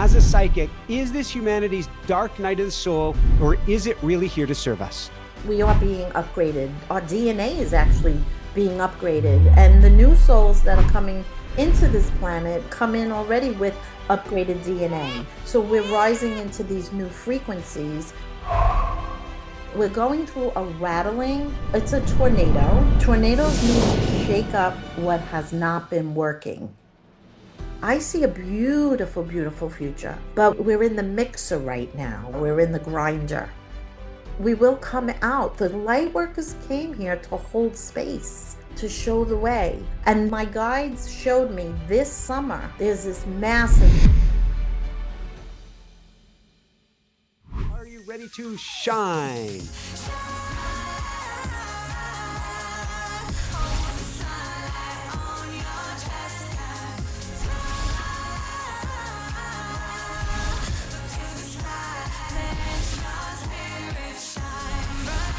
as a psychic, is this humanity's dark night of the soul, or is it really here to serve us? We are being upgraded. Our DNA is actually being upgraded, and the new souls that are coming into this planet come in already with upgraded DNA. So we're rising into these new frequencies. We're going through a rattling. It's a tornado. Tornadoes need to shake up what has not been working. I see a beautiful, beautiful future, but we're in the mixer right now. We're in the grinder. We will come out. The Lightworkers came here to hold space, to show the way. And my guides showed me this summer, there's this massive... Are you ready to shine?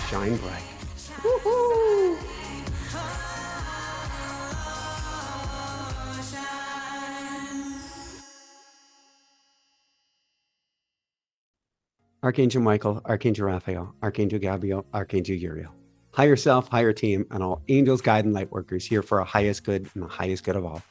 Shine bright. Woohoo! Archangel Michael, Archangel Raphael, Archangel Gabriel, Archangel Uriel. Higher self, higher team, and all angels, guide, and light workers here for our highest good and the highest good of all.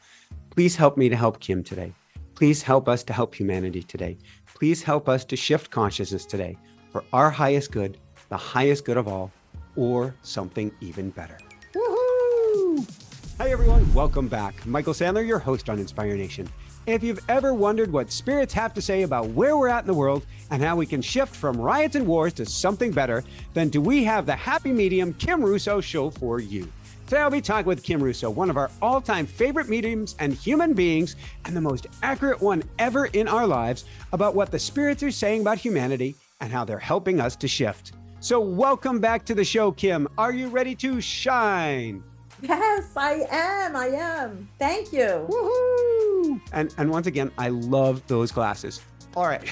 Please help me to help Kim today. Please help us to help humanity today. Please help us to shift consciousness today for our highest good, the highest good of all, or something even better. Woohoo! Hi everyone, welcome back. Michael Sandler, your host on Inspire Nation. If you've ever wondered what spirits have to say about where we're at in the world and how we can shift from riots and wars to something better, then do we have the happy medium Kim Russo show for you. Today I'll be talking with Kim Russo, one of our all-time favorite mediums and human beings, and the most accurate one ever in our lives, about what the spirits are saying about humanity and how they're helping us to shift. So welcome back to the show, Kim. Are you ready to shine? Yes, I am. Thank you. Woohoo! And once again, I love those glasses. All right.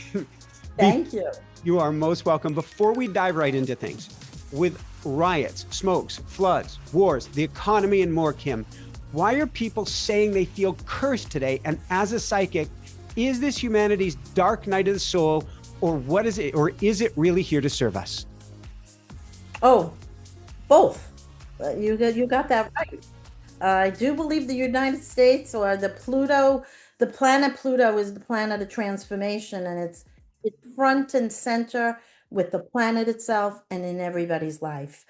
Thank you. You are most welcome. Before we dive right into things, with riots, smokes, floods, wars, the economy, and more, Kim, why are people saying they feel cursed today? And as a psychic, is this humanity's dark night of the soul, or what is it, or is it really here to serve us? Oh, both. You got that right. I do believe the United States, or the planet Pluto is the planet of transformation, and it's front and center with the planet itself and in everybody's life.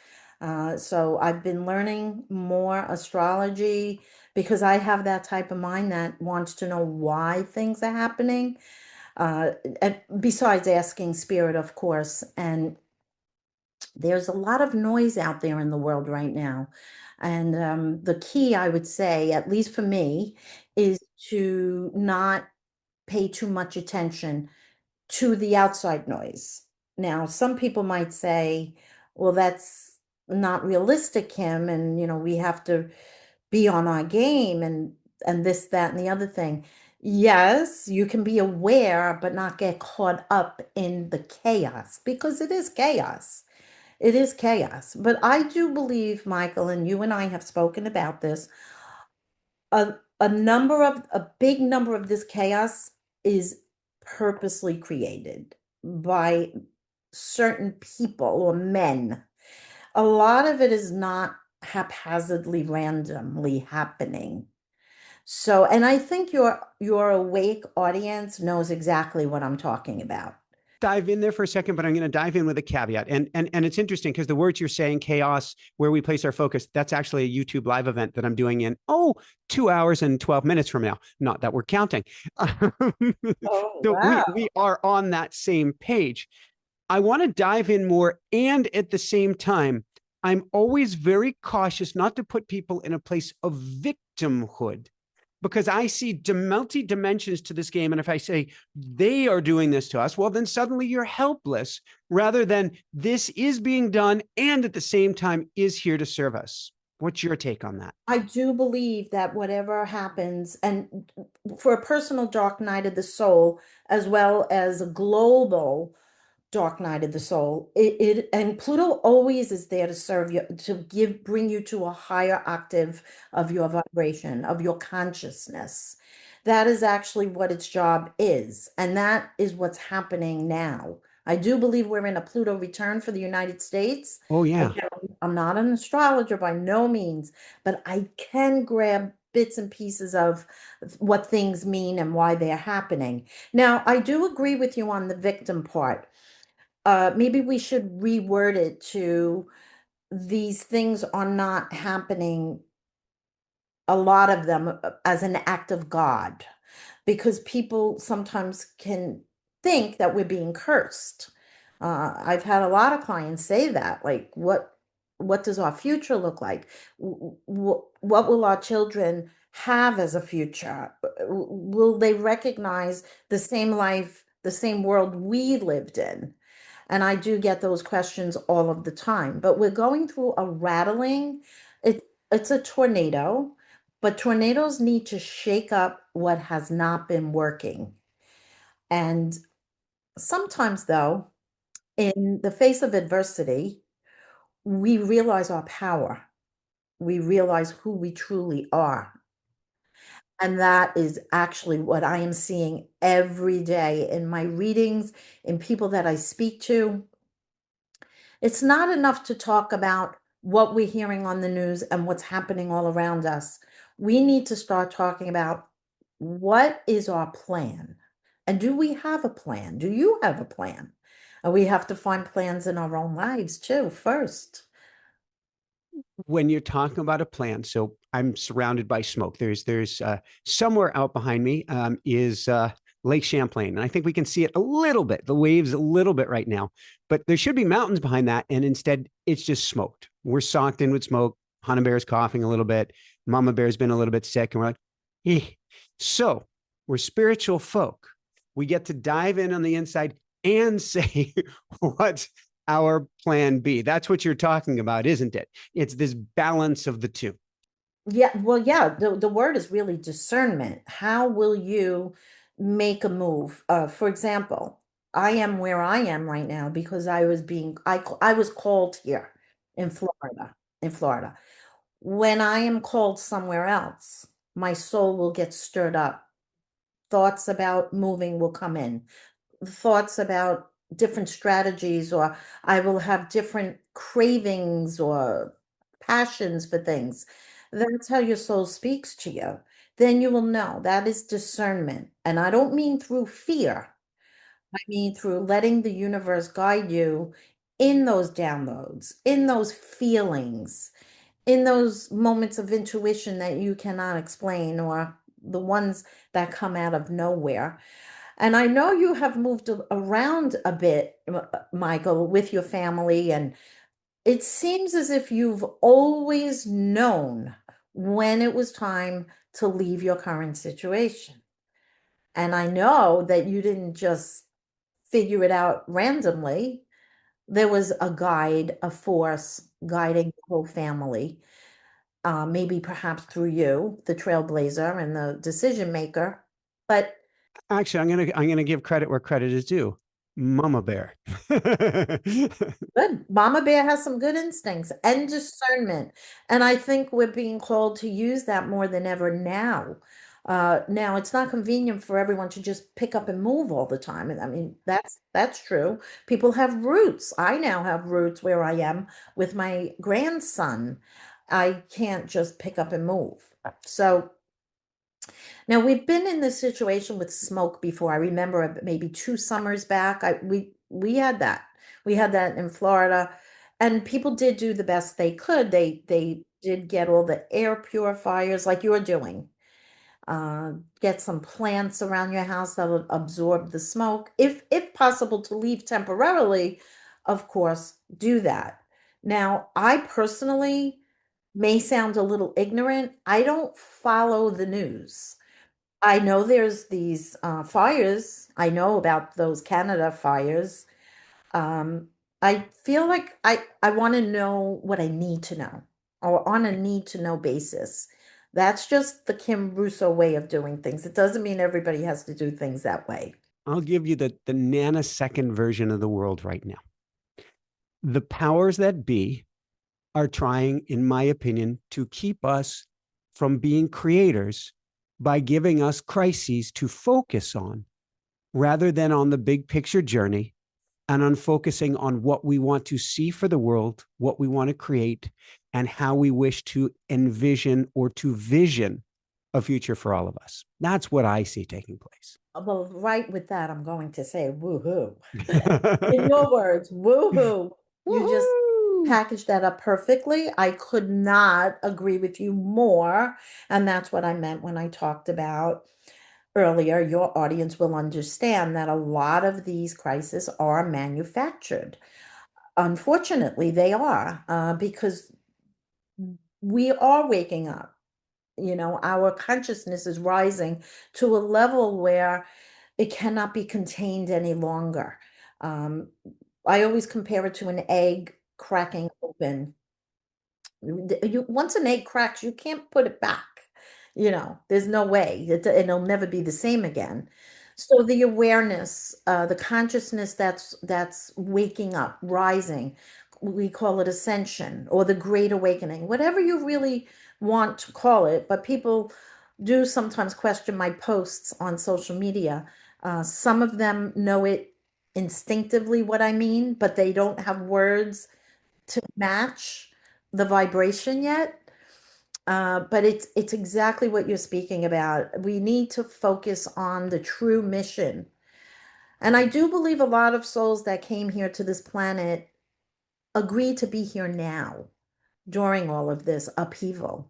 So I've been learning more astrology because I have that type of mind that wants to know why things are happening. And besides asking spirit, of course, and there's a lot of noise out there in the world right now. And the key, I would say, at least for me, is to not pay too much attention to the outside noise. Now, some people might say, well, that's not realistic, Kim, and we have to be on our game and this, that, and the other thing. Yes, you can be aware, but not get caught up in the chaos, because it is chaos. It is chaos. But I do believe, Michael, and you and I have spoken about this, a big number of this chaos is purposely created by certain people or men. A lot of it is not haphazardly, randomly happening. So, and I think your awake audience knows exactly what I'm talking about. Dive in there for a second, but I'm going to dive in with a caveat. And it's interesting because the words you're saying, chaos, where we place our focus, that's actually a YouTube live event that I'm doing in, 2 hours and 12 minutes from now. Not that we're counting. Oh, So wow. we are on that same page. I want to dive in more. And at the same time, I'm always very cautious not to put people in a place of victimhood, because I see multi-dimensions to this game. And if I say they are doing this to us, well, then suddenly you're helpless, rather than this is being done and at the same time is here to serve us. What's your take on that? I do believe that whatever happens, and for a personal dark night of the soul, as well as a global dark night of the soul, and Pluto always is there to serve you, to bring you to a higher octave of your vibration, of your consciousness. That is actually what its job is. And that is what's happening now. I do believe we're in a Pluto return for the United States. Oh, yeah. Again, I'm not an astrologer by no means, but I can grab bits and pieces of what things mean and why they're happening. Now, I do agree with you on the victim part. Maybe we should reword it to these things are not happening, a lot of them, as an act of God, because people sometimes can think that we're being cursed. I've had a lot of clients say that, like, what does our future look like? What will our children have as a future? Will they recognize the same life, the same world we lived in? And I do get those questions all of the time. But we're going through a rattling. It's a tornado, but tornadoes need to shake up what has not been working. And sometimes, though, in the face of adversity, we realize our power. We realize who we truly are. And that is actually what I am seeing every day in my readings, in people that I speak to. It's not enough to talk about what we're hearing on the news and what's happening all around us. We need to start talking about what is our plan? And do we have a plan? Do you have a plan? And we have to find plans in our own lives too, first. When you're talking about a plan, so I'm surrounded by smoke. There's somewhere out behind me is Lake Champlain, and I think we can see it a little bit, the waves a little bit right now. But there should be mountains behind that, and instead it's just smoked. We're socked in with smoke. Hana Bear's coughing a little bit. Mama Bear's been a little bit sick, and we're like, eh. So we're spiritual folk. We get to dive in on the inside and say what our plan B. That's what you're talking about, isn't it? It's this balance of the two. Yeah, well, yeah, the word is really discernment. How will you make a move? For example, I am where I am right now because I was called here in Florida, in Florida. When I am called somewhere else, my soul will get stirred up. Thoughts about moving will come in. Thoughts about different strategies, or I will have different cravings or passions for things. That's how your soul speaks to you. Then you will know that is discernment. And I don't mean through fear, I mean through letting the universe guide you in those downloads, in those feelings, in those moments of intuition that you cannot explain, or the ones that come out of nowhere. And I know you have moved around a bit, Michael, with your family, and it seems as if you've always known when it was time to leave your current situation. And I know that you didn't just figure it out randomly. There was a guide, a force guiding the whole family, maybe perhaps through you, the trailblazer and the decision maker. But Actually, I'm gonna give credit where credit is due. Mama Bear. good. Mama Bear has some good instincts and discernment. And I think we're being called to use that more than ever now. Now it's not convenient for everyone to just pick up and move all the time. And I mean, that's true. People have roots. I now have roots where I am with my grandson. I can't just pick up and move. So now we've been in this situation with smoke before. I remember maybe 2 summers back. We had that. We had that in Florida, and people did do the best they could. They did get all the air purifiers like you're doing. Get some plants around your house that will absorb the smoke. If possible to leave temporarily, of course, do that. Now, I personally may sound a little ignorant. I don't follow the news. I know there's these fires. I know about those Canada fires. Um, I feel like I want to know what I need to know, or on a need to know basis. That's just the Kim Russo way of doing things. It doesn't mean everybody has to do things that way. I'll give you the nanosecond version of the world right now. The powers that be are trying, in my opinion, to keep us from being creators by giving us crises to focus on rather than on the big picture journey and on focusing on what we want to see for the world, what we want to create, and how we wish to envision or to vision a future for all of us. That's what I see taking place. Well, right with that, I'm going to say woohoo. In your words, woohoo. You just Woohoo! packaged that up perfectly. I could not agree with you more. And that's what I meant when I talked about earlier. Your audience will understand that a lot of these crises are manufactured. Unfortunately, they are, because we are waking up. Our consciousness is rising to a level where it cannot be contained any longer. Um, I always compare it to an egg cracking open. Once an egg cracks, you can't put it back. There's no way. It'll never be the same again. So the awareness, the consciousness that's waking up, rising, we call it ascension or the great awakening, whatever you really want to call it. But people do sometimes question my posts on social media. Some of them know it instinctively what I mean, but they don't have words to match the vibration yet. But it's exactly what you're speaking about. We need to focus on the true mission. And I do believe a lot of souls that came here to this planet agree to be here now during all of this upheaval.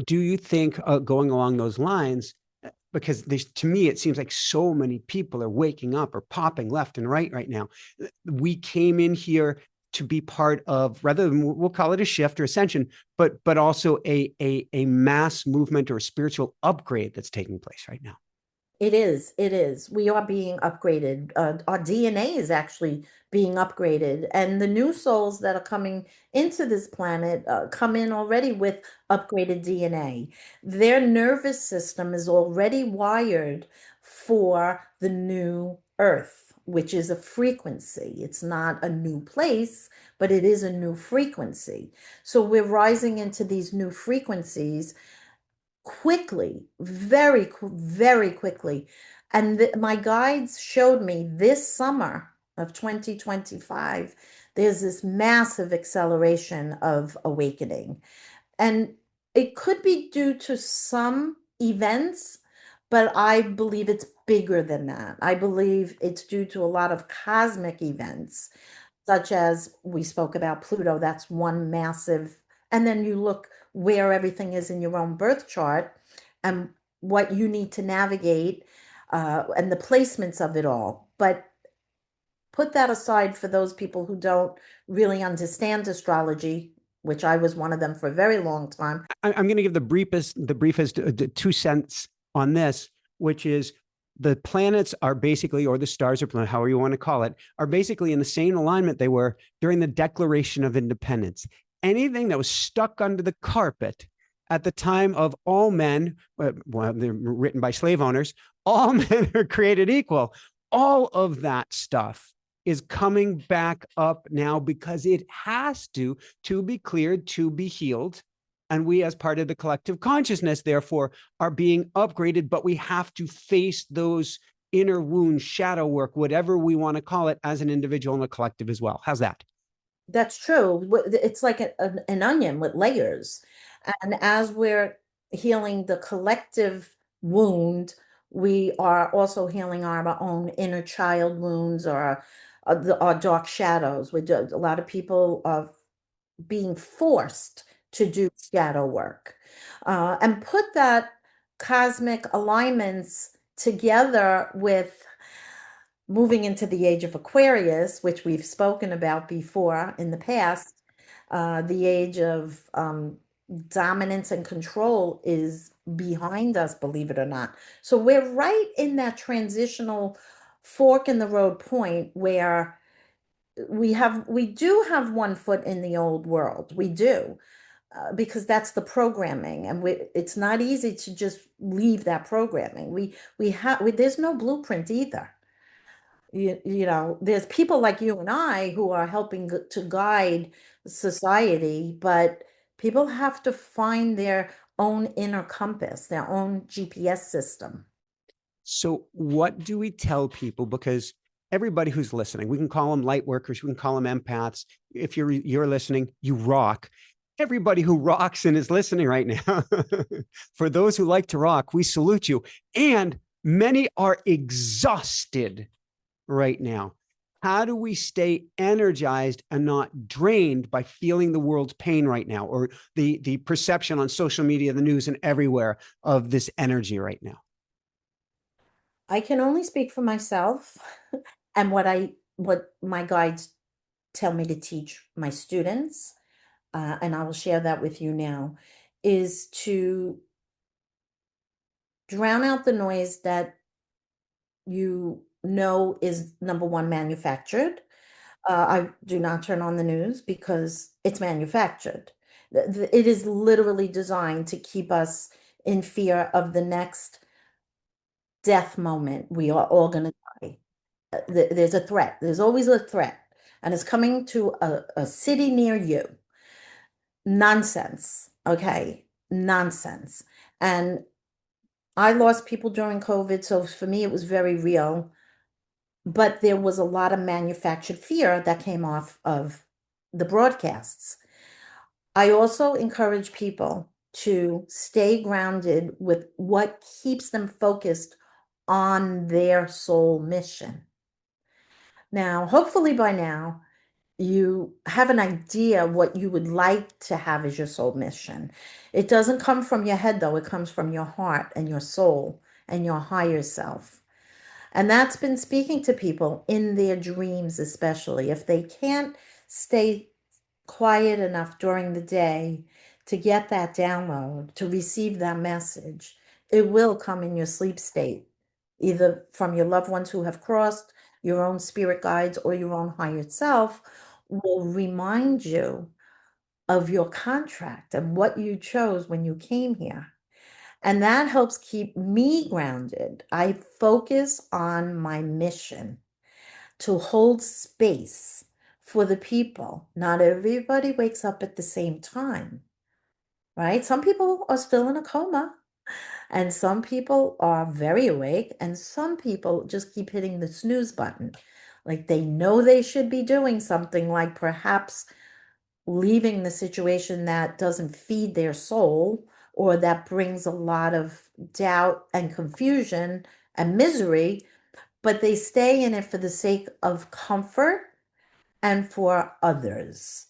Do you think, going along those lines, because to me, it seems like so many people are waking up or popping left and right now. We came in here to be part of, rather than, we'll call it a shift or ascension, but also a mass movement or a spiritual upgrade that's taking place right now. It is. It is. We are being upgraded. Our DNA is actually being upgraded. And the new souls that are coming into this planet come in already with upgraded DNA. Their nervous system is already wired for the new Earth, which is a frequency. It's not a new place, but it is a new frequency. So we're rising into these new frequencies quickly, very quickly. And my guides showed me this summer of 2025, there's this massive acceleration of awakening. And it could be due to some events, but I believe it's bigger than that. I believe it's due to a lot of cosmic events, such as we spoke about Pluto. That's one massive. And then you look where everything is in your own birth chart and what you need to navigate, and the placements of it all. But put that aside for those people who don't really understand astrology, which I was one of them for a very long time. I'm going to give the briefest 2 cents on this, which is the planets are basically, or the stars, or however you want to call it, are basically in the same alignment they were during the Declaration of Independence. Anything that was stuck under the carpet at the time of all men, well, they're written by slave owners, all men are created equal. All of that stuff is coming back up now because it has to be cleared, to be healed. And we, as part of the collective consciousness, therefore, are being upgraded, but we have to face those inner wounds, shadow work, whatever we want to call it, as an individual and a collective as well. How's that? That's true. It's like an onion with layers. And as we're healing the collective wound, we are also healing our own inner child wounds or our dark shadows. A lot of people are being forced to do shadow work. And put that cosmic alignments together with moving into the age of Aquarius, which we've spoken about before in the past. The age of dominance and control is behind us, believe it or not. So we're right in that transitional fork in the road point where we do have one foot in the old world. We do. Because that's the programming, and it's not easy to just leave that programming. There's no blueprint either. There's people like you and I who are helping to guide society, but people have to find their own inner compass, their own GPS system. So, what do we tell people? Because everybody who's listening, we can call them light workers, we can call them empaths. If you're listening, you rock. Everybody who rocks and is listening right now, for those who like to rock, we salute you. And many are exhausted right now. How do we stay energized and not drained by feeling the world's pain right now, or the perception on social media, the news, and everywhere of this energy right now? I can only speak for myself and what my guides tell me to teach my students, and I will share that with you now, is to drown out the noise that you know is number one manufactured. I do not turn on the news because it's manufactured. It is literally designed to keep us in fear of the next death moment. We are all going to die. There's a threat. There's always a threat, and it's coming to a city near you. Nonsense. Okay. Nonsense. And I lost people during COVID, so for me, it was very real. But there was a lot of manufactured fear that came off of the broadcasts. I also encourage people to stay grounded with what keeps them focused on their soul mission. Now, hopefully by now, you have an idea what you would like to have as your soul mission. It doesn't come from your head, though. It comes from your heart and your soul and your higher self. And that's been speaking to people in their dreams, especially if they can't stay quiet enough during the day to get that download, to receive that message. It will come in your sleep state, either from your loved ones who have crossed, your own spirit guides, or your own higher self will remind you of your contract and what you chose when you came here. And that helps keep me grounded. I focus on my mission to hold space for the people. Not everybody wakes up at the same time, right? Some people are still in a coma, and some people are very awake, and some people just keep hitting the snooze button. Like they know they should be doing something, like perhaps leaving the situation that doesn't feed their soul or that brings a lot of doubt and confusion and misery, but they stay in it for the sake of comfort and for others.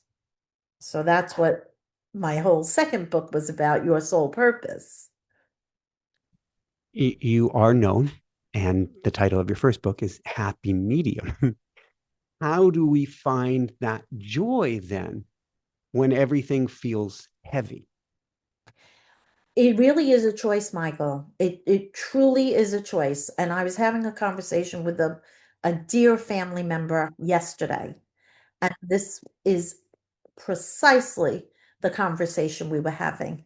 So that's what my whole second book was about, Your Soul Purpose. You are known, and the title of your first book is Happy Medium. How do we find that joy then when everything feels heavy? It really is a choice, Michael. It truly is a choice. And I was having a conversation with a dear family member yesterday. And this is precisely the conversation we were having.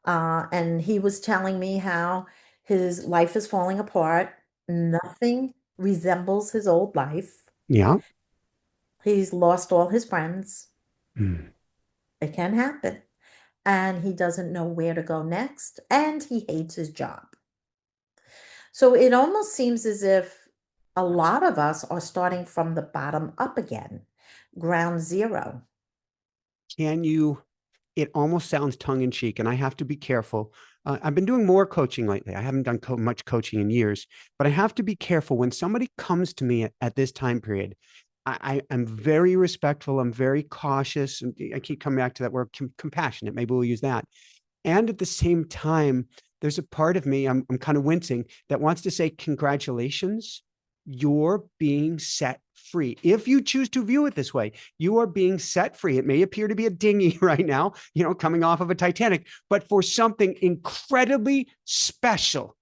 And he was telling me how his life is falling apart. Nothing resembles his old life. Yeah. He's lost all his friends. Mm. It can happen. And he doesn't know where to go next. And he hates his job. So it almost seems as if a lot of us are starting from the bottom up again, ground zero. Can you? It almost sounds tongue in cheek, and I have to be careful. I've been doing more coaching lately. I haven't done much coaching in years, but I have to be careful when somebody comes to me at this time period. I'm very respectful. I'm very cautious. And I keep coming back to that word compassionate. Maybe we'll use that. And at the same time, there's a part of me, I'm kind of wincing, that wants to say, congratulations, you're being set free. If you choose to view it this way, you are being set free. It may appear to be a dinghy right now, coming off of a Titanic, but for something incredibly special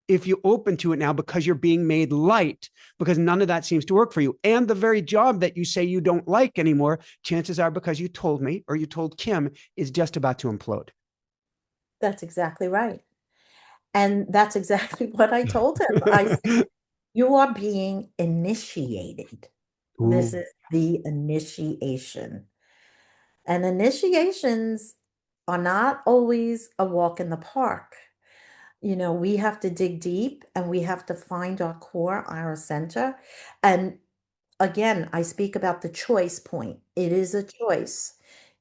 if you open to it now, because you're being made light, because none of that seems to work for you. And the very job that you say you don't like anymore, chances are because you told me or you told Kim, is just about to implode. That's exactly right. And that's exactly what I told him. I said, you are being initiated. This Ooh. is the initiation. And initiations are not always a walk in the park. We have to dig deep and we have to find our core, our center. And again, I speak about the choice point. It is a choice.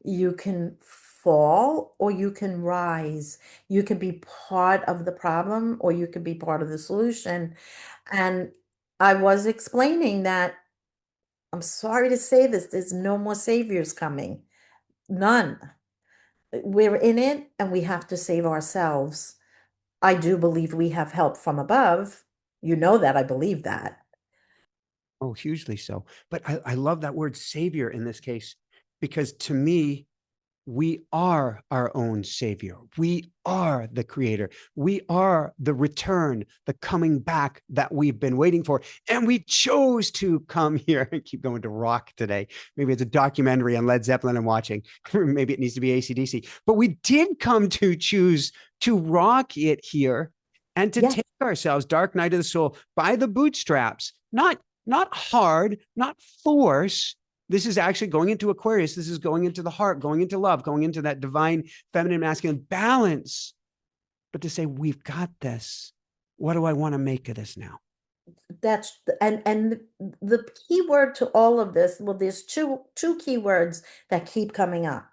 You can fall or you can rise. You can be part of the problem or you can be part of the solution. And I was explaining that I'm sorry to say this, there's no more saviors coming. None. We're in it and we have to save ourselves. I do believe we have help from above. You know that I believe that. Oh, hugely so. But I love that word savior in this case, because to me, we are our own savior. We are the creator. We are the return, the coming back that we've been waiting for. And we chose to come here and keep going to rock today. Maybe it's a documentary on Led Zeppelin I'm watching. Maybe it needs to be AC/DC. But we did come to choose to rock it here and to Yes. take ourselves, dark night of the soul, by the bootstraps, not hard, not force. This is actually going into Aquarius. This is going into the heart, going into love, going into that divine feminine masculine balance. But to say, we've got this. What do I want to make of this now? And the key word to all of this, well, there's two key words that keep coming up.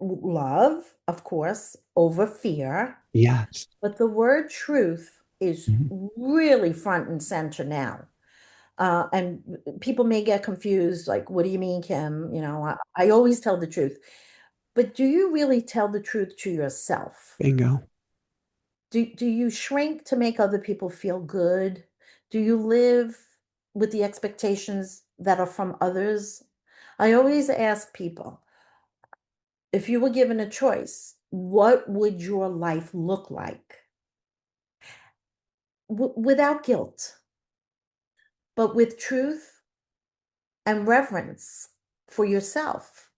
Love, of course, over fear, Yes. but the word truth is Mhm. really front and center now. And people may get confused, like, what do you mean, Kim? I always tell the truth. But do you really tell the truth to yourself? Bingo. Do you shrink to make other people feel good? Do you live with the expectations that are from others? I always ask people, if you were given a choice, what would your life look like? Without guilt, but with truth and reverence for yourself.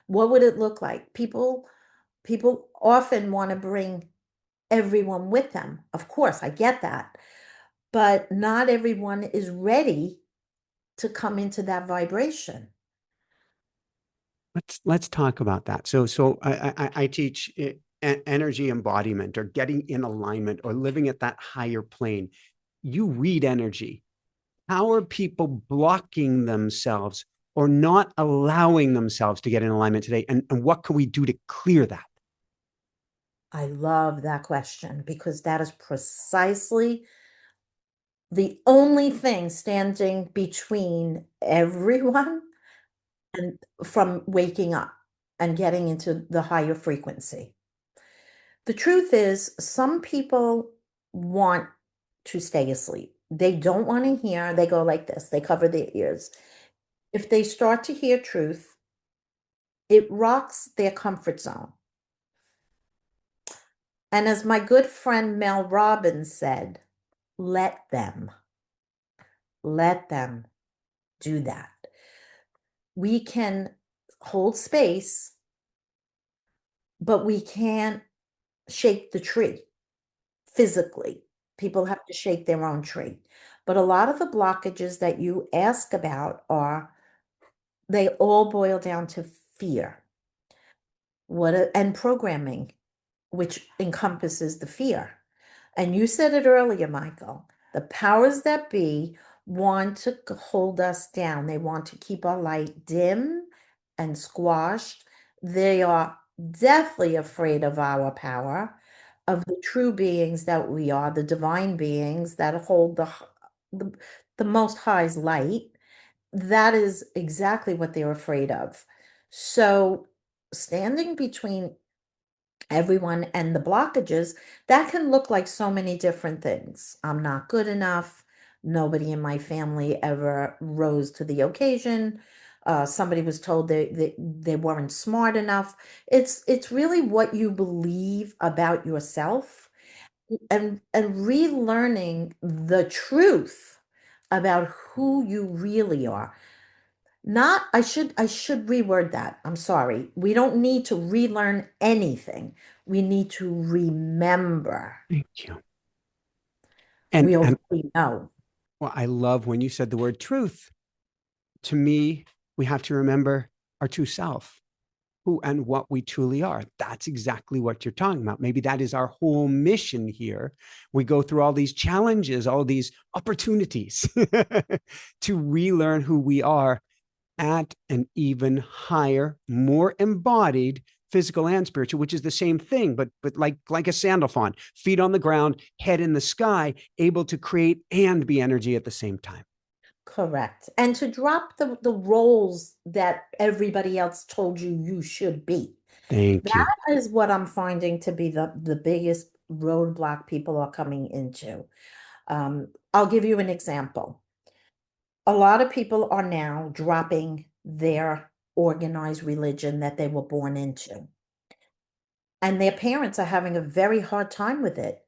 What would it look like? People often want to bring everyone with them. Of course, I get that. But not everyone is ready to come into that vibration. Let's talk about that. So I teach energy embodiment, or getting in alignment, or living at that higher plane. You read energy. How are people blocking themselves or not allowing themselves to get in alignment today? And what can we do to clear that? I love that question because that is precisely the only thing standing between everyone and from waking up and getting into the higher frequency. The truth is, some people want to stay asleep. They don't want to hear, they go like this, they cover their ears. If they start to hear truth, it rocks their comfort zone. And as my good friend Mel Robbins said, let them do that. We can hold space, but we can't shake the tree physically. People have to shake their own tree. But a lot of the blockages that you ask about they all boil down to fear. And programming, which encompasses the fear. And you said it earlier, Michael. The powers that be want to hold us down. They want to keep our light dim and squashed. They are deathly afraid of our power, of the true beings that we are, the divine beings that hold the, the most high's light. That is exactly what they're afraid of. So standing between everyone and the blockages, that can look like so many different things. I'm not good enough. Nobody in my family ever rose to the occasion. Somebody was told they weren't smart enough. It's really what you believe about yourself and relearning the truth about who you really are. Not, I should reword that. I'm sorry. We don't need to relearn anything. We need to remember. Thank you. We And already know. well, I love when you said the word truth. To me, we have to remember our true self. who and what we truly are. That's exactly what you're talking about. Maybe that is our whole mission here. We go through all these challenges, all these opportunities to relearn who we are at an even higher, more embodied physical and spiritual, which is the same thing, but like a sandalphon, feet on the ground, head in the sky, able to create and be energy at the same time. Correct. And to drop the roles that everybody else told you you should be. Thank you. That is what I'm finding to be the biggest roadblock people are coming into. I'll give you an example. A lot of people are now dropping their organized religion that they were born into. And their parents are having a very hard time with it.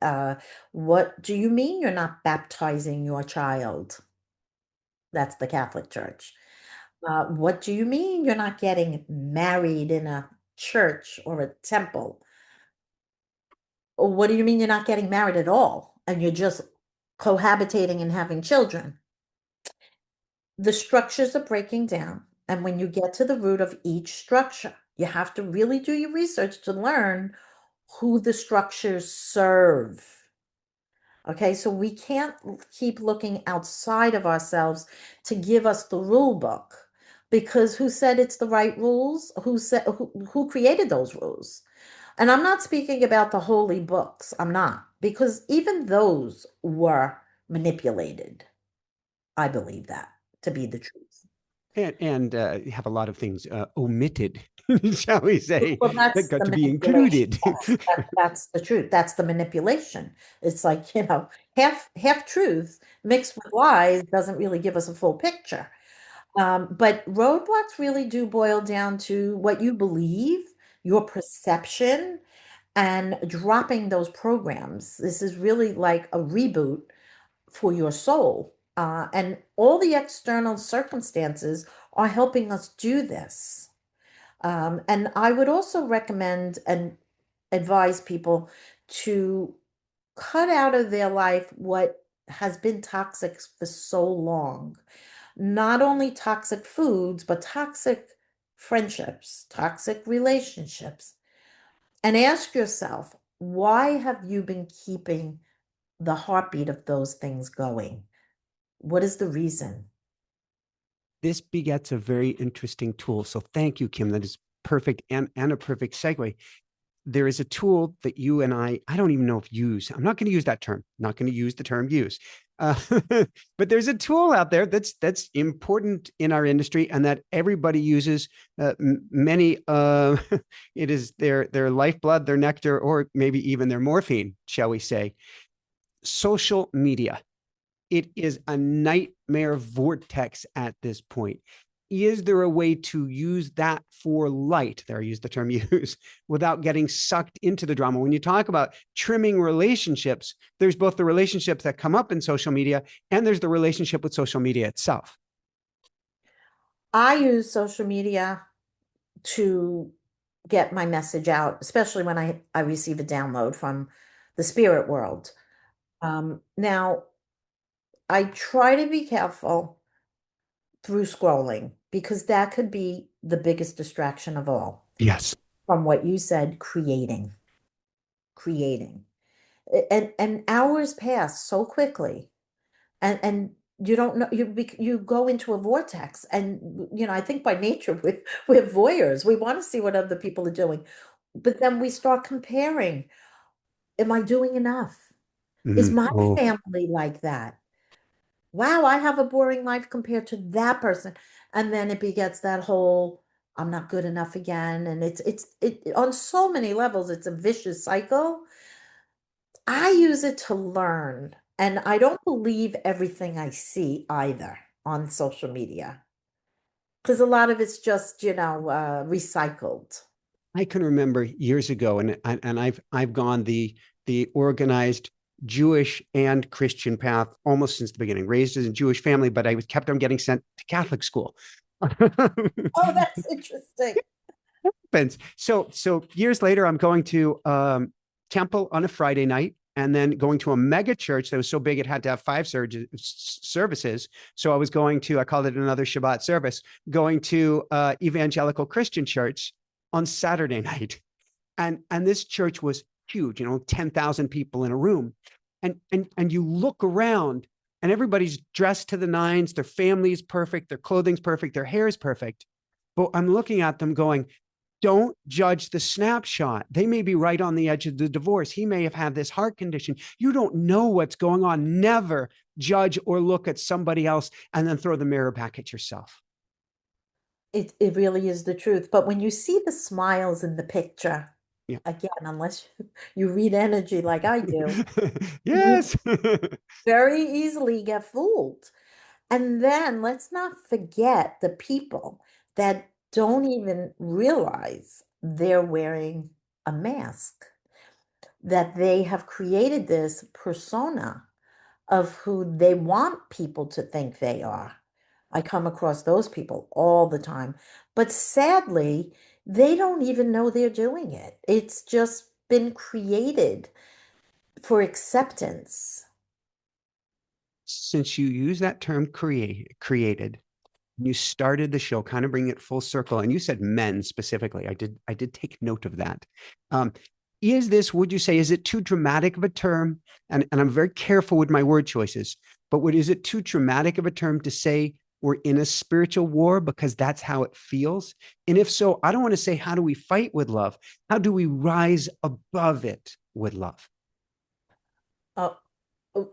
What do you mean you're not baptizing your child? That's the Catholic Church. What do you mean you're not getting married in a church or a temple? Or what do you mean you're not getting married at all and you're just cohabitating and having children? The structures are breaking down. And when you get to the root of each structure, you have to really do your research to learn who the structures serve. Okay, so we can't keep looking outside of ourselves to give us the rule book because who said it's the right rules? Who created those rules? And I'm not speaking about the holy books. I'm not, because even those were manipulated. I believe that to be the truth. And have a lot of things omitted, shall we say, Well, that that's got the to be manipulation. included. Yes, that's the truth. That's the manipulation. It's like, half truth mixed with lies doesn't really give us a full picture. But roadblocks really do boil down to what you believe, your perception, and dropping those programs. This is really like a reboot for your soul. And all the external circumstances are helping us do this. And I would also recommend and advise people to cut out of their life what has been toxic for so long. Not only toxic foods, but toxic friendships, toxic relationships. And ask yourself, why have you been keeping the heartbeat of those things going? What is the reason? This begets a very interesting tool. So thank you, Kim. That is perfect and a perfect segue. There is a tool that you and I don't even know if use. I'm not going to use that term. Not going to use the term use. Uh, but there's a tool out there that's important in our industry and that everybody uses. Many, it is their lifeblood, their nectar, or maybe even their morphine, shall we say. Social media. It is a nightmare vortex at this point. Is there a way to use that for light? There, I use the term use, without getting sucked into the drama. When you talk about trimming relationships, there's both the relationships that come up in social media and there's the relationship with social media itself. I use social media to get my message out, especially when I receive a download from the spirit world. Now, I try to be careful through scrolling because that could be the biggest distraction of all. Yes. From what you said, creating. And hours pass so quickly. And you don't know, you go into a vortex. And I think by nature we're voyeurs. We want to see what other people are doing. But then we start comparing. Am I doing enough? Is my Oh, family like that? Wow, I have a boring life compared to that person. And then it begets that whole I'm not good enough again. And it on so many levels, it's a vicious cycle. I use it to learn, and I don't believe everything I see either on social media because a lot of it's just, recycled. I can remember years ago, and I've gone the organized Jewish and Christian path almost since the beginning. Raised as a Jewish family, but I was kept on getting sent to Catholic school. Oh, that's interesting. So years later, I'm going to temple on a Friday night, and then going to a mega church that was so big it had to have 5 services. So I called it another Shabbat service, going to evangelical Christian church on Saturday night, and this church was huge, 10,000 people in a room, and you look around, and everybody's dressed to the nines, their family is perfect, their clothing's perfect, their hair is perfect. But I'm looking at them going, don't judge the snapshot. They may be right on the edge of the divorce. He may have had this heart condition. You don't know what's going on. Never judge or look at somebody else and then throw the mirror back at yourself. It really is the truth. But when you see the smiles in the picture, Yeah. again, unless you read energy like I do, you Yes. very easily get fooled. And then let's not forget the people that don't even realize they're wearing a mask, that they have created this persona of who they want people to think they are. I come across those people all the time. But sadly, they don't even know they're doing it. It's just been created for acceptance. Since you use that term created, you started the show, kind of bring it full circle, and you said men specifically. I did take note of that. Um, is this, would you say, is it too dramatic of a term? And I'm very careful with my word choices, but is it too dramatic of a term to say we're in a spiritual war because that's how it feels? And if so, I don't want to say, how do we fight with love? How do we rise above it with love? Uh,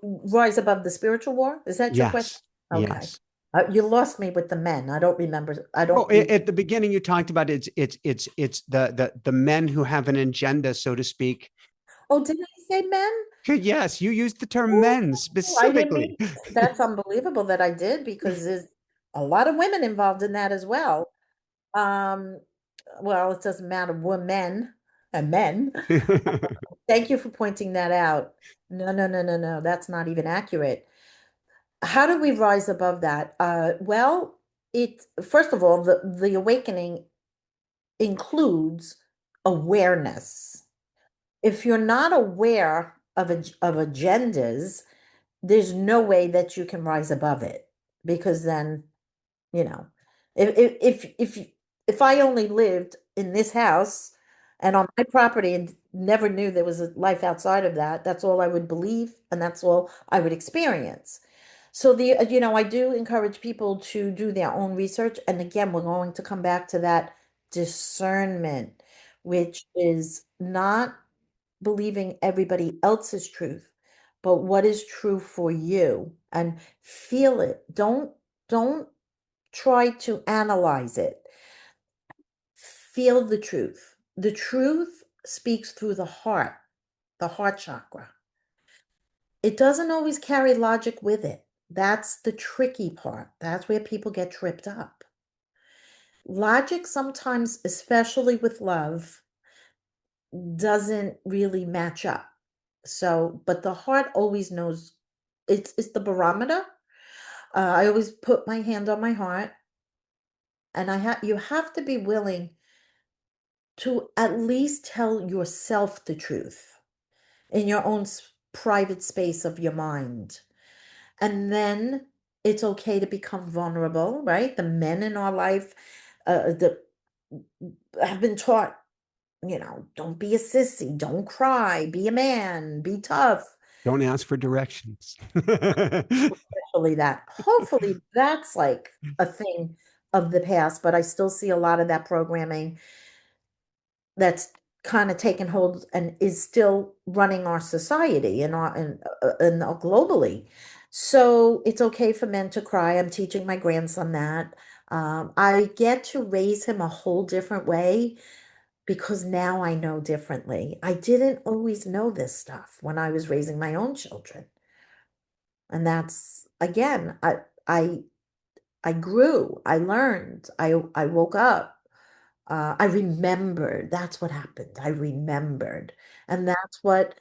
rise above the spiritual war? Is that your question? Yes. Okay. Yes. You lost me with the men. I don't remember. I Well, don't read. at the beginning, you talked about it's the men who have an agenda, so to speak. Oh, did I say men? Yes, you used the term Oh, men I didn't specifically. mean. That's unbelievable that I did because there's a lot of women involved in that as well. Um, well, it doesn't matter. We're men and men. Thank you for pointing that out. No, no, no, no, no. That's not even accurate. How do we rise above that? Well, it first of all, the awakening includes awareness. If you're not aware of agendas, there's no way that you can rise above it because then, you know, if if if if if I only lived in this house and on my property and never knew there was a life outside of that, that's all I would believe and that's all I would experience. So I do encourage people to do their own research. And again, we're going to come back to that discernment, which is not believing everybody else's truth, but what is true for you and feel it. Don't try to analyze it. Feel the truth. The truth speaks through the heart chakra. It doesn't always carry logic with it. That's the tricky part. That's where people get tripped up. Logic sometimes, especially with love, doesn't really match up. So, but the heart always knows it's the barometer. I always put my hand on my heart, and you have to be willing to at least tell yourself the truth in your own private space of your mind. And then it's okay to become vulnerable, right? The men in our life that have been taught, don't be a sissy, don't cry, be a man, be tough. Don't ask for directions. Hopefully that's like a thing of the past, but I still see a lot of that programming that's kind of taken hold and is still running our society and globally. So it's okay for men to cry. I'm teaching my grandson that. I get to raise him a whole different way because now I know differently. I didn't always know this stuff when I was raising my own children. And that's again, I grew, I learned, I woke up. I remembered. That's what happened. I remembered. And that's what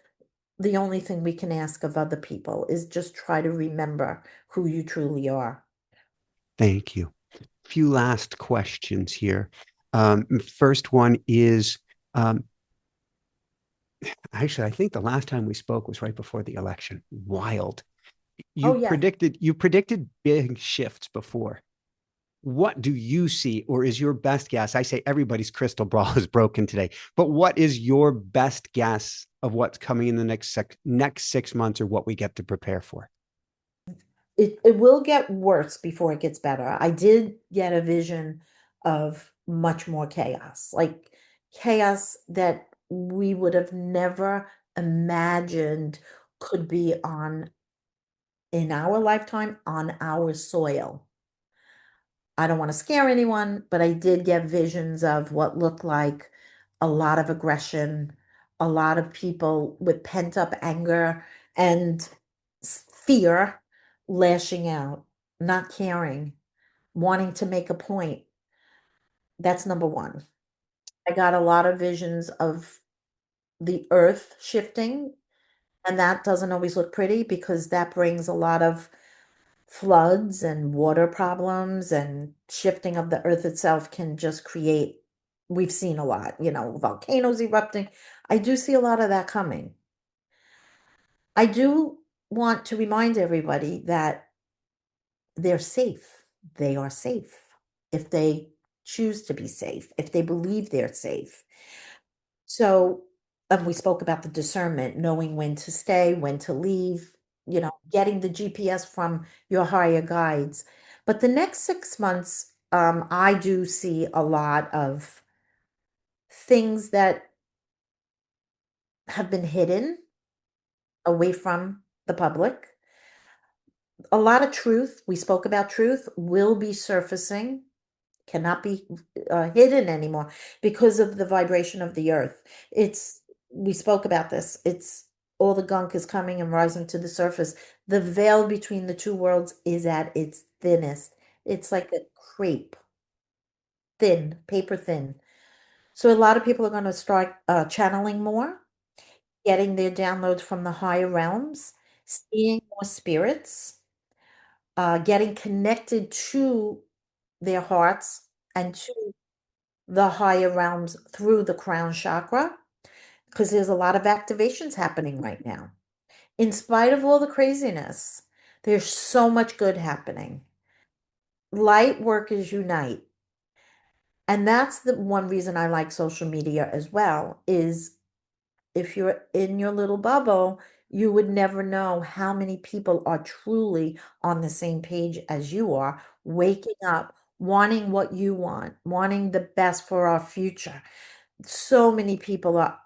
the only thing we can ask of other people is just try to remember who you truly are. Thank you. Few last questions here. First one is, um, actually, I think the last time we spoke was right before the election. Wild. Oh, You yeah. predicted you predicted big shifts before. what do you see, or is your best guess? I say everybody's crystal ball is broken today, but what is your best guess of what's coming in the next 6 months, or what we get to prepare for? It will get worse before it gets better. I did get a vision of much more chaos, like chaos that we would have never imagined could be on in our lifetime on our soil. I don't want to scare anyone, but I did get visions of what looked like a lot of aggression, a lot of people with pent up anger and fear lashing out, not caring, wanting to make a point. That's number one. I got a lot of visions of the earth shifting, and that doesn't always look pretty because that brings a lot of floods and water problems, and shifting of the earth itself can just create, we've seen a lot, volcanoes erupting. I do see a lot of that coming. I do want to remind everybody that they're safe. They are safe if they choose to be safe, if they believe they're safe. So, we spoke about the discernment, knowing when to stay, when to leave, getting the GPS from your higher guides. But the next 6 months, I do see a lot of things that have been hidden away from the public. A lot of truth, we spoke about truth, will be surfacing, cannot be hidden anymore because of the vibration of the earth. We spoke about this. It's all the gunk is coming and rising to the surface. The veil between the two worlds is at its thinnest. It's like a crepe, thin, paper thin. So a lot of people are going to start channeling more, getting their downloads from the higher realms, seeing more spirits, getting connected to their hearts and to the higher realms through the crown chakra, because there's a lot of activations happening right now. In spite of all the craziness, there's so much good happening. Light workers unite. And that's the one reason I like social media as well, is if you're in your little bubble, you would never know how many people are truly on the same page as you are, waking up, wanting what you want, wanting the best for our future. So many people are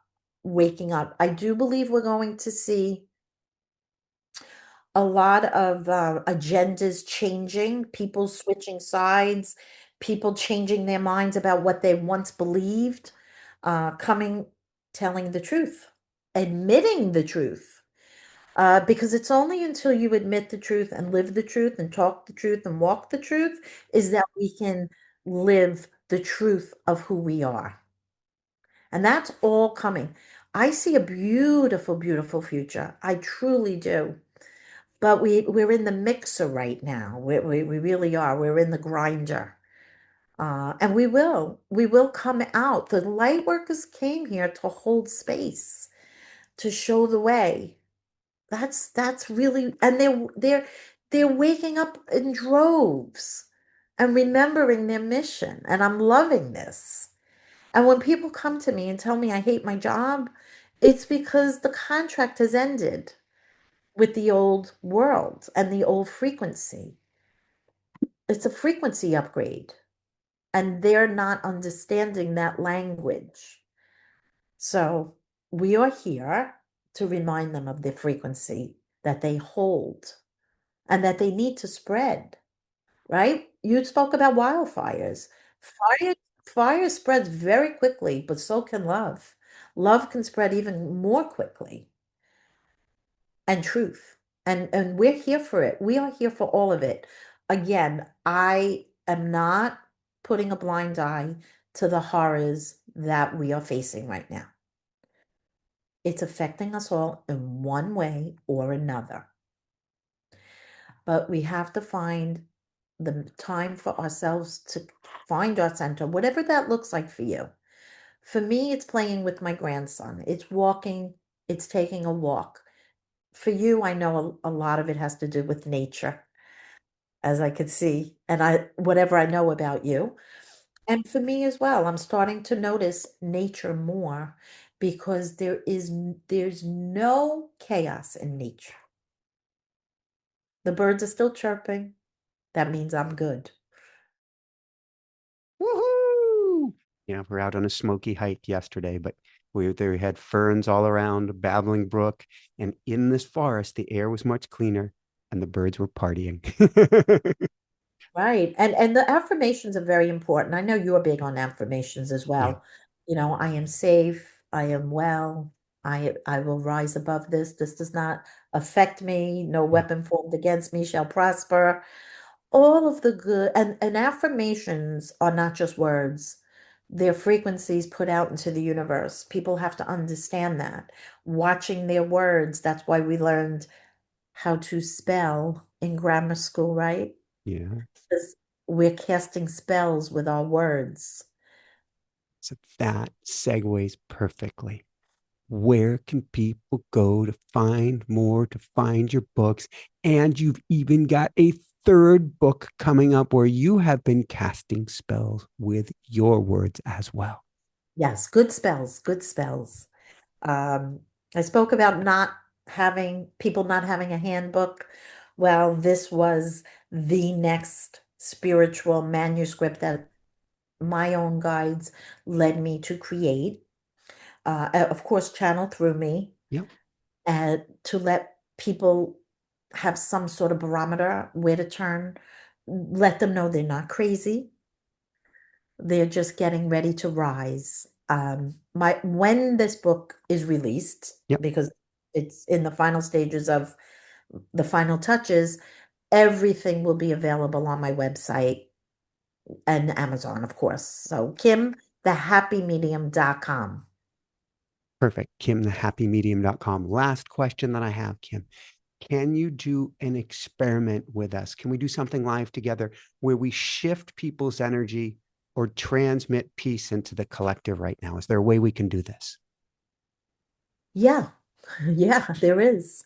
waking up. I do believe we're going to see a lot of agendas changing, people switching sides, people changing their minds about what they once believed, coming, telling the truth, admitting the truth. Because it's only until you admit the truth and live the truth and talk the truth and walk the truth is that we can live the truth of who we are. And that's all coming. I see a beautiful, beautiful future. I truly do. But we're in the mixer right now. We really are. We're in the grinder. And we will come out. The light workers came here to hold space, to show the way. That's really, and they're waking up in droves and remembering their mission. And I'm loving this. And when people come to me and tell me I hate my job, it's because the contract has ended with the old world and the old frequency. It's a frequency upgrade, and they're not understanding that language. So we are here to remind them of the frequency that they hold and that they need to spread, right? You spoke about wildfires. Fire, fire spreads very quickly, but so can love. Love can spread even more quickly, and truth. And we're here for it. We are here for all of it. Again, I am not putting a blind eye to the horrors that we are facing right now. It's affecting us all in one way or another. But we have to find the time for ourselves to find our center, whatever that looks like for you. For me, it's playing with my grandson. It's walking, it's taking a walk. For you, I know a lot of it has to do with nature. as I could see, and whatever I know about you. And for me as well, I'm starting to notice nature more because there's no chaos in nature. The birds are still chirping. That means I'm good. Woohoo! Yeah, we're out on a smoky hike yesterday, but we had ferns all around, a babbling brook, and in this forest, the air was much cleaner and the birds were partying. Right. And the affirmations are very important. I know you're big on affirmations as Yeah, well. I am safe, I am well, I will rise above this. This does not affect me. No yeah, weapon formed against me shall prosper. All of the good and affirmations are not just words. They're frequencies put out into the universe. People have to understand that. Watching their words, that's why we learned how to spell in grammar school, right? yeah. Because we're casting spells with our words. So that segues perfectly. Where can people go to find more, to find your books? And you've even got a third book coming up where you have been casting spells with your words as well. Yes, good spells, good spells. Um, I spoke about not having people not having a handbook. Well, this was the next spiritual manuscript that my own guides led me to create. Of course, channel through me, Yep. and to let people have some sort of barometer where to turn, let them know they're not crazy. They're just getting ready to rise. My when this book is released, Yep. because it's in the final stages of the final touches, everything will be available on my website and Amazon, of course. So kimthehappymedium.com. Perfect. KimTheHappyMedium.com. Last question that I have, Kim. Can you do an experiment with us? Can we do something live together where we shift people's energy or transmit peace into the collective right now? Is there a way we can do this? Yeah, yeah, there is.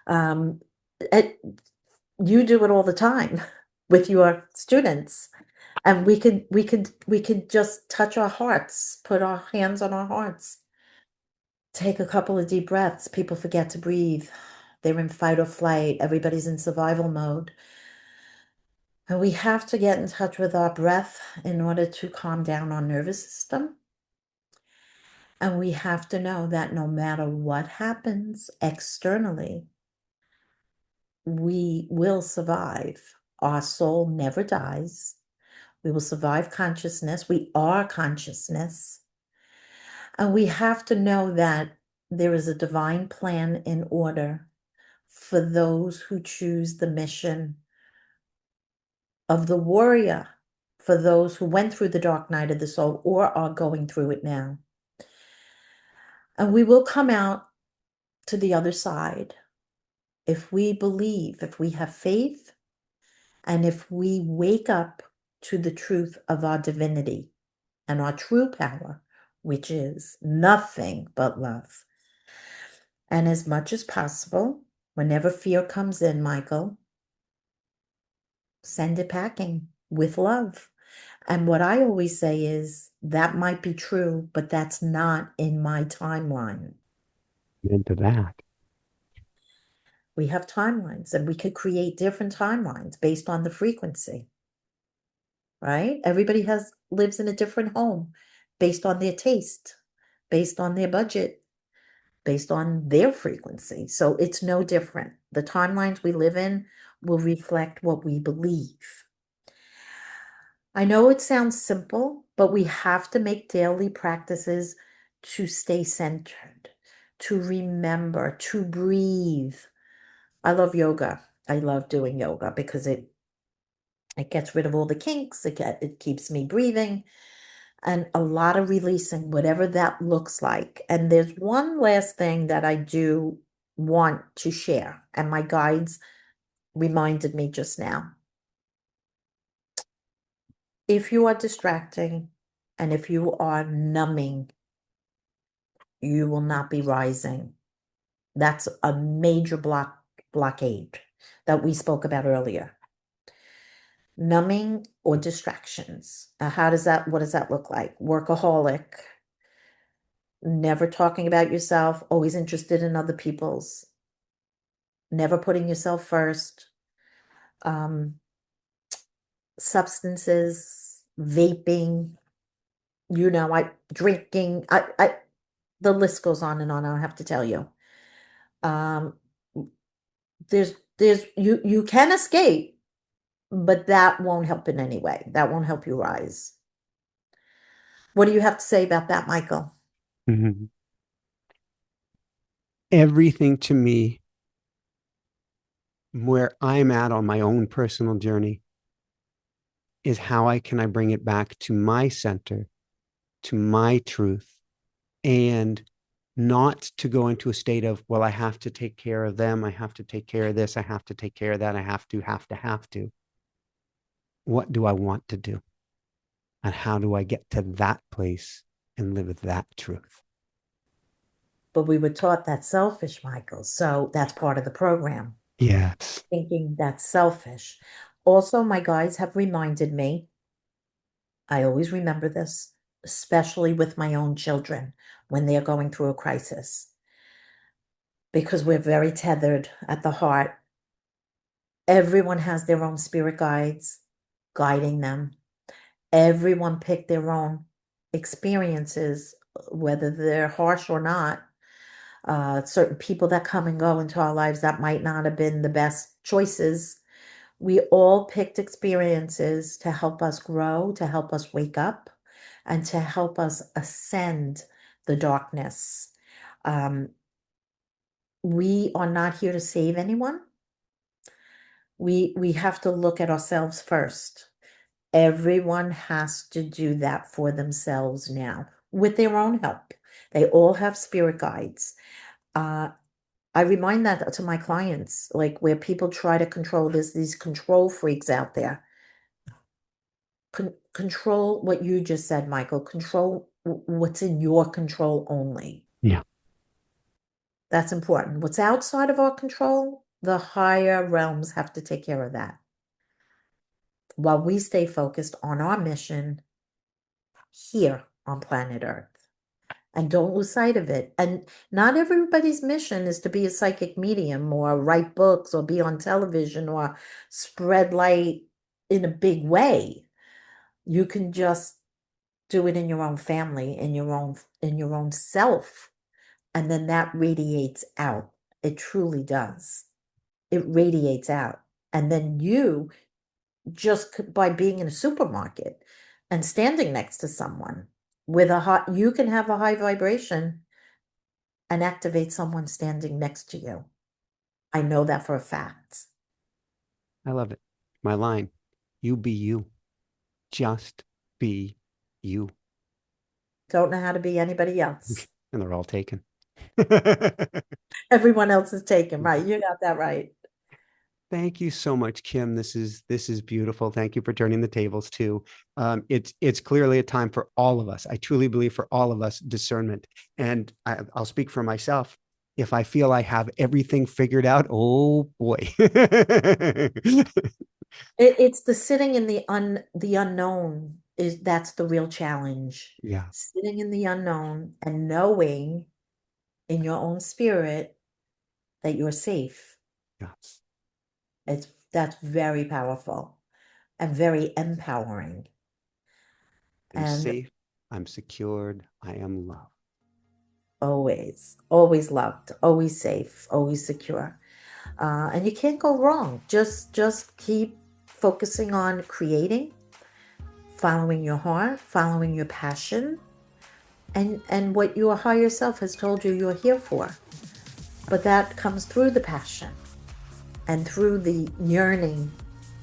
Um, it, you do it all the time with your students. And we could just touch our hearts, put our hands on our hearts, take a couple of deep breaths. People forget to breathe. They're in fight or flight. Everybody's in survival mode. And we have to get in touch with our breath in order to calm down our nervous system. And we have to know that no matter what happens externally, we will survive. Our soul never dies. We will survive consciousness. We are consciousness. And we have to know that there is a divine plan in order for those who choose the mission of the warrior, for those who went through the dark night of the soul or are going through it now. And we will come out to the other side if we believe, if we have faith, and if we wake up to the truth of our divinity and our true power, which is nothing but love. And as much as possible, whenever fear comes in, Michael, send it packing with love. And what I always say is that might be true, but that's not in my timeline. Into that. We have timelines and we could create different timelines based on the frequency, right? Everybody lives in a different home based on their taste, based on their budget, based on their frequency. So it's no different. The timelines we live in will reflect what we believe. I know it sounds simple, but we have to make daily practices to stay centered, to remember, to breathe. I love yoga. I love doing yoga because it gets rid of all the kinks. It keeps me breathing and a lot of releasing, whatever that looks like. And there's one last thing that I do want to share, and my guides reminded me just now. If you are distracting and if you are numbing, you will not be rising. That's a major blockade that we spoke about earlier. numbing or distractions. What does that look like? Workaholic, never talking about yourself, always interested in other people's, never putting yourself first, um, substances, vaping, drinking, the list goes on and on, I don't have to tell you. Um, you can escape, but that won't help in any way. That won't help you rise. What do you have to say about that, Michael? Mhm. Everything to me, where I'm at on my own personal journey, is how can I bring it back to my center, to my truth, and not to go into a state of, well, I have to take care of them. I have to take care of this. I have to take care of that. I have to. What do I want to do? And how do I get to that place and live with that truth? But we were taught that's selfish, Michael. So that's part of the program, Yes. thinking that's selfish. Also, my guides have reminded me, I always remember this, especially with my own children when they're going through a crisis, because we're very tethered at the heart. Everyone has their own spirit guides guiding them. Everyone picked their own experiences, whether they're harsh or not. Certain people that come and go into our lives that might not have been the best choices. We all picked experiences to help us grow, to help us wake up, and to help us ascend the darkness. Um, we are not here to save anyone. We have to look at ourselves first. Everyone has to do that for themselves now with their own help. They all have spirit guides. Uh, I remind that to my clients, like where people try to control these control freaks out there. Control what you just said, Michael. Control what's in your control only. Yeah. That's important. What's outside of our control, the higher realms have to take care of that. While we stay focused on our mission here on planet Earth. And don't lose sight of it. And not everybody's mission is to be a psychic medium or write books or be on television or spread light in a big way. You can just do it in your own family, in your own self, and then that radiates out. It truly does. It radiates out. And then you, just by being in a supermarket and standing next to someone with you can have a high vibration and activate someone standing next to you. I know that for a fact. I love it. My line, you be you. Just be you. Don't know how to be anybody else. And they're all taken. Everyone else is taken, right? You got that right. Thank you so much, Kim. This is beautiful. Thank you for turning the tables too. It's clearly a time for all of us. I truly believe for all of us, discernment. And I'll speak for myself. If I feel I have everything figured out, oh boy. It's the sitting in the unknown that's the real challenge. Yeah. Sitting in the unknown and knowing in your own spirit that you're safe. Yes. That's very powerful and very empowering. I'm And safe. I'm secured. I am loved. always loved, always safe, always secure. And you can't go wrong. Just keep focusing on creating, following your heart, following your passion, and what your higher self has told you you're here for. But that comes through the passion and through the yearning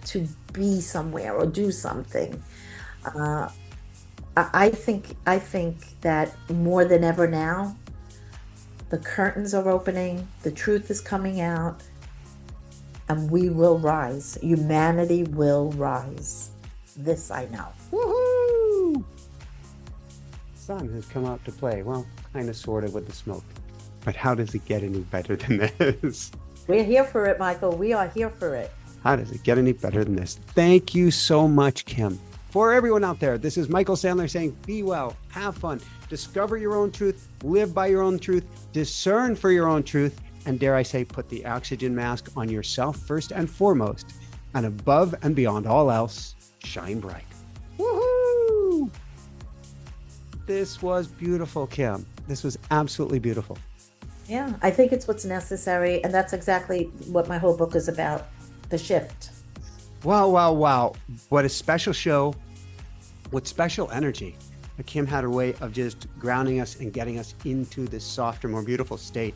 to be somewhere or do something. I think that more than ever now, the curtains are opening, the truth is coming out, and we will rise. Humanity will rise. This I know. Woohoo! Sun has come out to play. Well, kind of, sort of with the smoke. But how does it get any better than this? We're here for it, Michael. We are here for it. How does it get any better than this? Thank you so much, Kim. For everyone out there, this is Michael Sandler saying, be well, have fun, discover your own truth, live by your own truth, discern for your own truth, and dare I say, put the oxygen mask on yourself first and foremost, and above and beyond all else, shine bright. Woohoo! This was beautiful, Kim. This was absolutely beautiful. Yeah, I think it's what's necessary, and that's exactly what my whole book is about, the shift. Wow, wow, wow. What a special show. What special energy. Kim had a way of just grounding us and getting us into this softer, more beautiful state,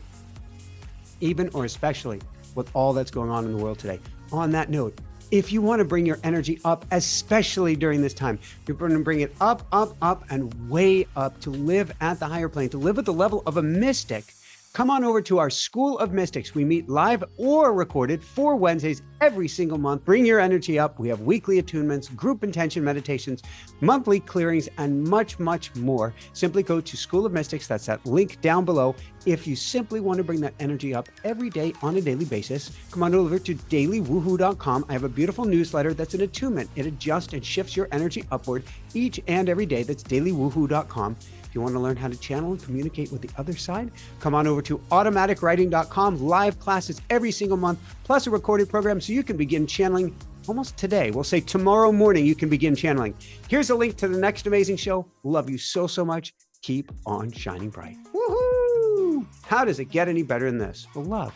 even or especially with all that's going on in the world today. On that note, if you want to bring your energy up, especially during this time, you're going to bring it up, up, up, and way up to live at the higher plane, to live at the level of a mystic. Come on over to our School of Mystics. We meet live or recorded 4 Wednesdays every single month. Bring your energy up. We have weekly attunements, group intention meditations, monthly clearings, and much, much more. Simply go to School of Mystics. That's that link down below. If you simply want to bring that energy up every day on a daily basis, come on over to dailywoohoo.com. I have a beautiful newsletter that's an attunement. It adjusts and shifts your energy upward each and every day. That's dailywoohoo.com. If you want to learn how to channel and communicate with the other side, come on over to automaticwriting.com. Live classes every single month, plus a recorded program so you can begin channeling almost today. We'll say tomorrow morning you can begin channeling. Here's a link to the next amazing show. Love you so, so much. Keep on shining bright. Woohoo! How does it get any better than this? Well, love.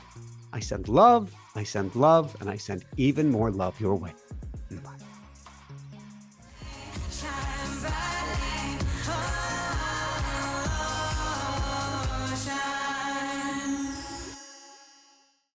I send love, I send love, and I send even more love your way. Bye.